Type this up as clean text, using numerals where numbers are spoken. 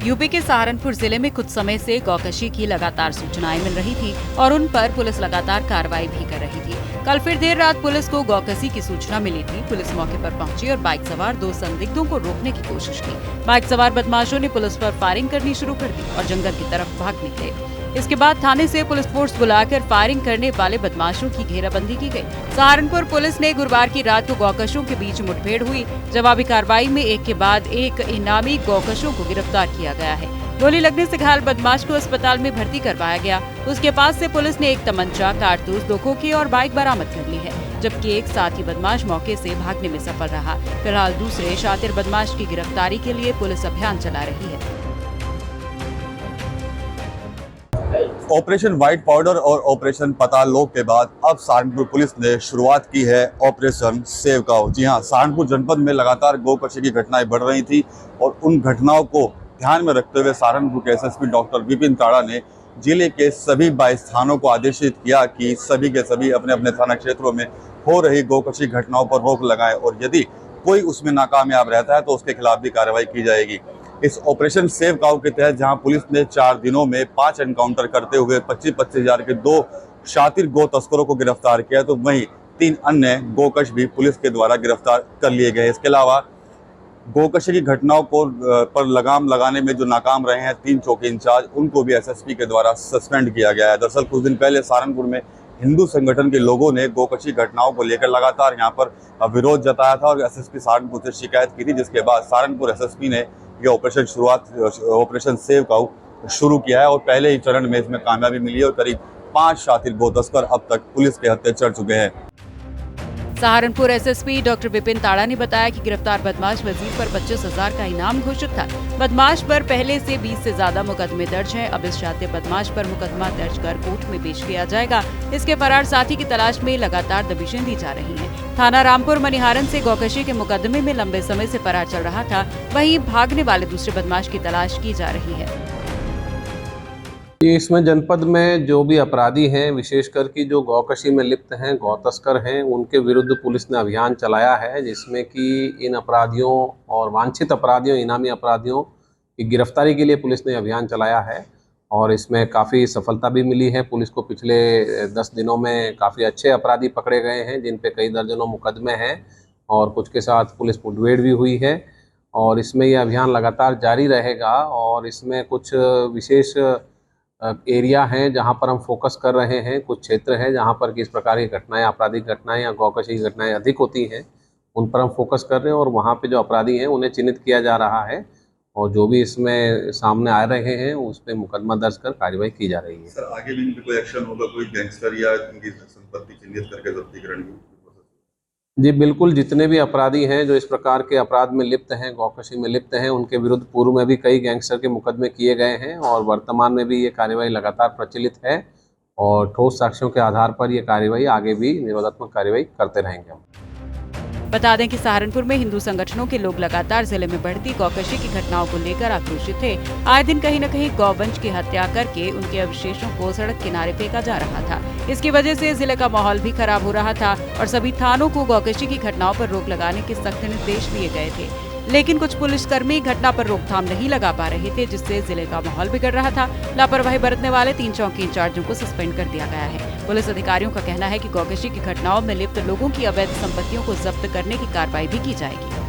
UP के सहारनपुर जिले में कुछ समय से गौकशी की लगातार सूचनाएं मिल रही थी और उन पर पुलिस लगातार कार्रवाई भी कर रही थी। कल फिर देर रात पुलिस को गौकशी की सूचना मिली थी। पुलिस मौके पर पहुंची और बाइक सवार 2 संदिग्धों को रोकने की कोशिश की। बाइक सवार बदमाशों ने पुलिस पर फायरिंग करनी शुरू कर दी और जंगल की तरफ भाग निकले। इसके बाद थाने से पुलिस फोर्स बुलाकर फायरिंग करने वाले बदमाशों की घेराबंदी की गई। सहारनपुर पुलिस ने गुरुवार की रात को गौकशों के बीच मुठभेड़ हुई। जवाबी कार्रवाई में एक के बाद एक इनामी गौकशों को गिरफ्तार किया गया है। गोली लगने से घायल बदमाश को अस्पताल में भर्ती करवाया गया। उसके पास से पुलिस ने एक तमंचा, कारतूस, 2 खोखे और बाइक बरामद कर ली है, जबकि एक साथी बदमाश मौके से भागने में सफल रहा। फिलहाल दूसरे शातिर बदमाश की गिरफ्तारी के लिए पुलिस अभियान चला रही है। ऑपरेशन व्हाइट पाउडर और ऑपरेशन पता लोग के बाद अब सहारनपुर पुलिस ने शुरुआत की है ऑपरेशन सेव काऊ। जी हां, सहारनपुर जनपद में लगातार गौकशी की घटनाएं बढ़ रही थी और उन घटनाओं को ध्यान में रखते हुए सहारनपुर के एसएसपी डॉक्टर विपिन ताड़ा ने जिले के सभी 22 थानों को आदेशित किया कि सभी के सभी अपने अपने थाना क्षेत्रों में हो रही गौकशी घटनाओं पर रोक लगाएं और यदि कोई उसमें नाकामयाब रहता है तो उसके खिलाफ भी कार्रवाई की जाएगी। इस ऑपरेशन सेव काऊ के तहत जहां पुलिस ने 4 दिनों में 5 एनकाउंटर करते हुए 25-25 हजार के 2 शातिर गो तस्करों को गिरफ्तार किया, तो वहीं 3 अन्य गोकश भी पुलिस के द्वारा गिरफ्तार कर लिए गए। इसके अलावा गोकशी की घटनाओं को पर लगाम लगाने में जो नाकाम रहे हैं 3 चौकी इंचार्ज, उनको भी एसएसपी के द्वारा सस्पेंड किया गया है। दरअसल कुछ दिन पहले सहारनपुर में हिंदू संगठन के लोगों ने गोकशी घटनाओं को लेकर लगातार यहां पर विरोध जताया था और एसएसपी सहारनपुर से शिकायत की थी, जिसके बाद सहारनपुर एसएसपी ने ये ऑपरेशन सेव काऊ शुरू किया है और पहले ही चरण में इसमें कामयाबी मिली है और करीब 5 शातिर गो तस्कर अब तक पुलिस के हत्थे चढ़ चुके हैं। सहारनपुर एसएसपी डॉक्टर विपिन ताड़ा ने बताया कि गिरफ्तार बदमाश वजीर पर 25,000 का इनाम घोषित था। बदमाश पर पहले से 20 से ज्यादा मुकदमे दर्ज हैं। अब इस शातिर बदमाश पर मुकदमा दर्ज कर कोर्ट में पेश किया जाएगा। इसके फरार साथी की तलाश में लगातार दबिशें दी जा रही हैं। थाना रामपुर मनिहारन से गौकशी के मुकदमे में लंबे समय से फरार चल रहा था, वहीं भागने वाले दूसरे बदमाश की तलाश की जा रही है। इसमें जनपद में जो भी अपराधी हैं, विशेषकर कि जो गौकशी में लिप्त हैं, गौ तस्कर हैं, उनके विरुद्ध पुलिस ने अभियान चलाया है, जिसमें कि इन अपराधियों और वांछित अपराधियों, इनामी अपराधियों की गिरफ्तारी के लिए पुलिस ने अभियान चलाया है और इसमें काफ़ी सफलता भी मिली है। पुलिस को पिछले 10 दिनों में काफ़ी अच्छे अपराधी पकड़े गए हैं, जिन पे कई दर्जनों मुकदमे हैं और कुछ के साथ पुलिस मुठभेड़ भी हुई है और इसमें यह अभियान लगातार जारी रहेगा और इसमें कुछ विशेष एरिया हैं जहां पर हम फोकस कर रहे हैं। कुछ क्षेत्र हैं जहां पर किस प्रकार की घटनाएं, आपराधिक घटनाएं या गौकशी की घटनाएं अधिक होती हैं, उन पर हम फोकस कर रहे हैं और वहां पे जो अपराधी हैं उन्हें चिन्हित किया जा रहा है और जो भी इसमें सामने आ रहे हैं उस पर मुकदमा दर्ज कर कार्रवाई की जा रही है। सर, आगे भी इन पे कोई एक्शन होगा, कोई गैंगस्टर या इनकी संपत्ति चिन्हित करके जब्तीकरण की? जी बिल्कुल, जितने भी अपराधी हैं जो इस प्रकार के अपराध में लिप्त हैं, गौकशी में लिप्त हैं, उनके विरुद्ध पूर्व में भी कई गैंगस्टर के मुकदमे किए गए हैं और वर्तमान में भी ये कार्रवाई लगातार प्रचलित है और ठोस साक्ष्यों के आधार पर ये कार्रवाई आगे भी निरोधात्मक कार्रवाई करते रहेंगे हम। बता दें कि सहारनपुर में हिंदू संगठनों के लोग लगातार जिले में बढ़ती गौकशी की घटनाओं को लेकर आक्रोशित थे। आए दिन कहीं न कहीं गौवंश की हत्या करके उनके अवशेषों को सड़क किनारे फेंका जा रहा था। इसकी वजह से जिले का माहौल भी खराब हो रहा था और सभी थानों को गौकशी की घटनाओं पर रोक लगाने के सख्त निर्देश दिए गए थे, लेकिन कुछ पुलिसकर्मी घटना पर रोकथाम नहीं लगा पा रहे थे, जिससे जिले का माहौल बिगड़ रहा था। लापरवाही बरतने वाले 3 चौकी इंचार्जों को सस्पेंड कर दिया गया है। पुलिस अधिकारियों का कहना है कि गौकशी की घटनाओं में लिप्त लोगों की अवैध संपत्तियों को जब्त करने की कार्रवाई भी की जाएगी।